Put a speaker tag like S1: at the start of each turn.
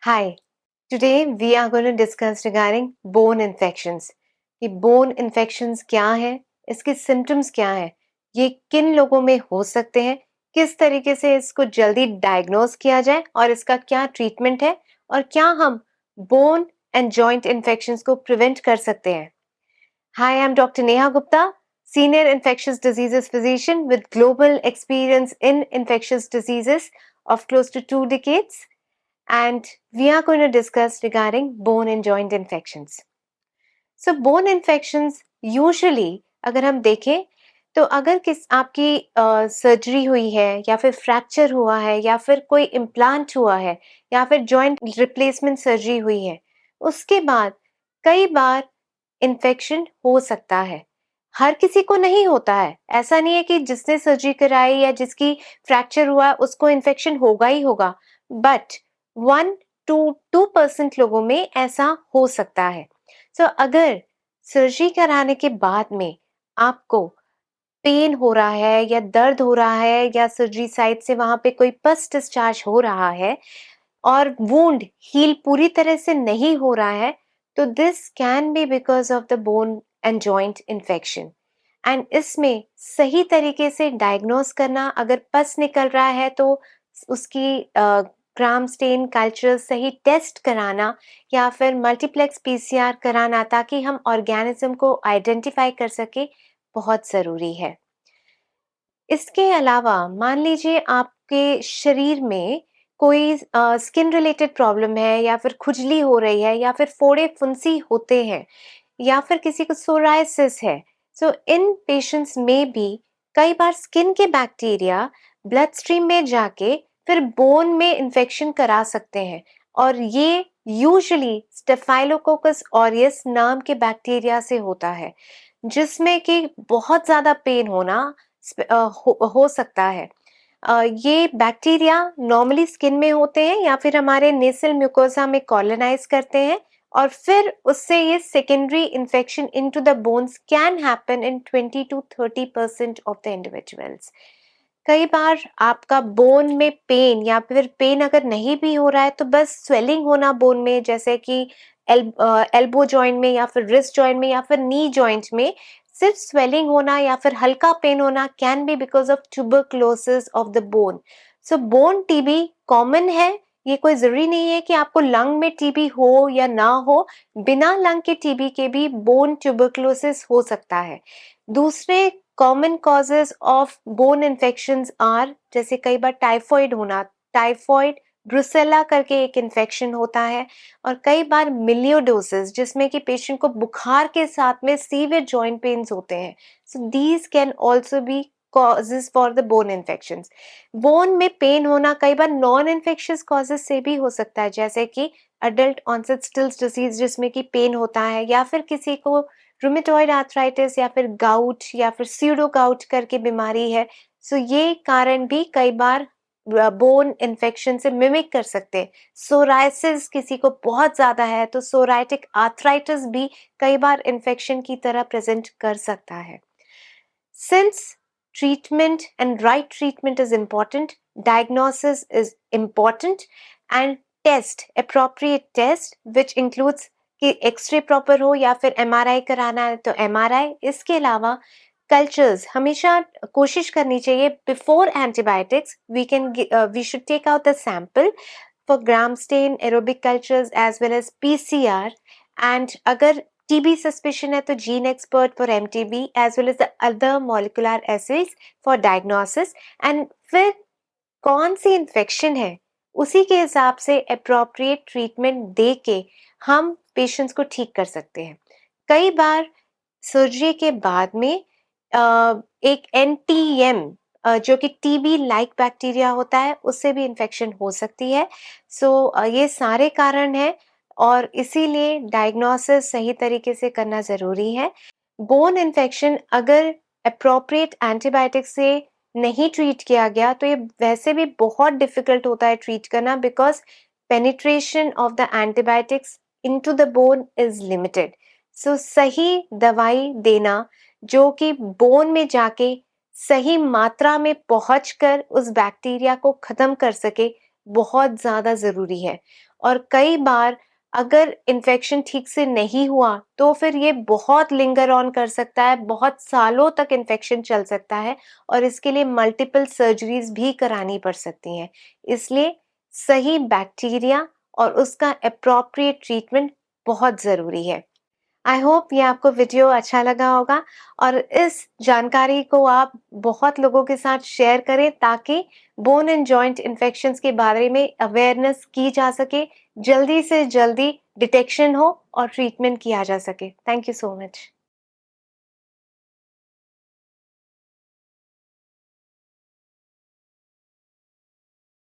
S1: Hi, today we are going to discuss regarding bone infections. कि bone infections क्या है, इसके symptoms क्या है, ये किन लोगों में हो सकते हैं, किस तरीके से इसको जल्दी डायग्नोज किया जाए और इसका क्या ट्रीटमेंट है और क्या हम bone and joint infections को prevent कर सकते हैं. Hi, I'm Dr. Neha Gupta, Senior Infectious Diseases Physician with global experience in infectious diseases of close to 2 decades. And we are going to discuss regarding bone and joint infections. So bone infections usually अगर हम देखें तो अगर किस आपकी surgery हुई है या फिर फ्रैक्चर हुआ है या फिर कोई इम्प्लांट हुआ है या फिर जॉइंट रिप्लेसमेंट सर्जरी हुई है, उसके बाद कई बार इन्फेक्शन हो सकता है. हर किसी को नहीं होता है. ऐसा नहीं है कि जिसने सर्जरी कराई या जिसकी फ्रैक्चर हुआ उसको इन्फेक्शन होगा ही होगा. बट 1 to 2% लोगों में ऐसा हो सकता है. अगर सर्जरी कराने के बाद में आपको पेन हो रहा है या दर्द हो रहा है या सर्जरी साइट से वहां पे कोई पस डिस्चार्ज हो रहा है और वुंड हील पूरी तरह से नहीं हो रहा है, तो this can be because of the bone and joint infection. And इसमें सही तरीके से डायग्नोज करना, अगर पस निकल रहा है तो उसकी ग्राम स्टेन कल्चर सही टेस्ट कराना या फिर मल्टीप्लेक्स पीसीआर कराना ताकि हम ऑर्गेनिज्म को आइडेंटिफाई कर सके, बहुत ज़रूरी है. इसके अलावा मान लीजिए आपके शरीर में कोई स्किन रिलेटेड प्रॉब्लम है या फिर खुजली हो रही है या फिर फोड़े फुंसी होते हैं या फिर किसी को सोराइसिस है. इन पेशेंट्स में भी कई बार स्किन के बैक्टीरिया ब्लड स्ट्रीम में जाके फिर बोन में इन्फेक्शन करा सकते हैं और ये यूजुअली स्टेफाइलोकोकस ऑरियस नाम के बैक्टीरिया से होता है, जिसमें कि बहुत ज़्यादा पेन होना हो सकता है. ये बैक्टीरिया नॉर्मली स्किन में होते हैं या फिर हमारे नेसल म्यूकोसा में कॉलोनाइज करते हैं और फिर उससे ये secondary infection into the bones can happen in 20 to 30% of the individuals. कई बार आपका बोन में पेन या फिर पेन अगर नहीं भी हो रहा है तो बस स्वेलिंग होना बोन में, जैसे कि एल्बो जॉइंट में या फिर रिस्ट जॉइंट में या फिर नी जॉइंट में सिर्फ स्वेलिंग होना या फिर हल्का पेन होना can be because of tuberculosis of the bone. Bone TB common है. ये कोई जरूरी नहीं है कि आपको लंग में टीबी हो या ना हो. बिना लंग के टीबी के भी बोन ट्यूबरक्लोसिस हो सकता है. दूसरे common causes of bone infections are, जैसे कई बार टाइफॉइड होना, टाइफॉइड ब्रुसेला करके एक इन्फेक्शन होता है, और कई बार मिलियोडोसिस जिसमें कि पेशेंट को बुखार के साथ में सीवियर जॉइंट पेन्स होते हैं. These can also be causes for the bone infections. Bone में पेन होना कई बार नॉन इन्फेक्शियस कॉजेज से भी हो सकता है, जैसे कि अडल्ट ऑनसेट स्टिल्स डिजीज जिसमें कि पेन होता है, या फिर किसी को रूमेटॉइड आर्थराइटिस या फिर गाउट या फिर स्यूडो गाउट करके बीमारी है. ये कारण भी कई बार बोन इन्फेक्शन से मिमिक कर सकते हैं. सोराइसिस किसी को बहुत ज्यादा है तो सोराइटिक आर्थराइटिस भी कई बार इन्फेक्शन की तरह प्रेजेंट कर सकता है. Since treatment and right treatment is important, diagnosis is important, and appropriate test which includes कि एक्सरे प्रॉपर हो या फिर एमआरआई कराना है तो एमआरआई. इसके अलावा कल्चर्स हमेशा कोशिश करनी चाहिए before antibiotics. We should take out the sample for gram stain, aerobic cultures as well as PCR. And अगर TB suspicion है तो gene expert for MTB as well as the other molecular assays for diagnosis. and फिर कौन सी infection है उसी के हिसाब से appropriate treatment दे के हम पेशेंट्स को ठीक कर सकते हैं. कई बार सर्जरी के बाद में एक NTM जो कि TB लाइक बैक्टीरिया होता है उससे भी इन्फेक्शन हो सकती है. ये सारे कारण हैं और इसीलिए डायग्नोसिस सही तरीके से करना ज़रूरी है. बोन इन्फेक्शन अगर अप्रोप्रिएट एंटीबायोटिक से नहीं ट्रीट किया गया तो ये वैसे भी बहुत डिफिकल्ट होता है ट्रीट करना, because penetration of the antibiotics into the bone is limited. सही दवाई देना जो कि बोन में जाके सही मात्रा में पहुंचकर उस बैक्टीरिया को खत्म कर सके, बहुत ज़्यादा ज़रूरी है। और कई बार अगर इन्फेक्शन ठीक से नहीं हुआ, तो फिर ये बहुत लिंगर ऑन कर सकता है, बहुत सालों तक इन्फेक्शन चल सकता है और इसके लिए मल्टीपल सर्जरीज़ भी करानी पड़ सकती हैं। इसलिए सही बैक्टीरिया और उसका एप्रोप्रिएट ट्रीटमेंट बहुत ज़रूरी है। आई होप ये आपको वीडियो अच्छा लगा होगा और इस जानकारी को आप बहुत लोगों के साथ शेयर करें ताकि बोन एंड जॉइंट इन्फेक्शंस के बारे में अवेयरनेस की जा सके, जल्दी से जल्दी डिटेक्शन हो और ट्रीटमेंट किया जा सके। Thank you so much.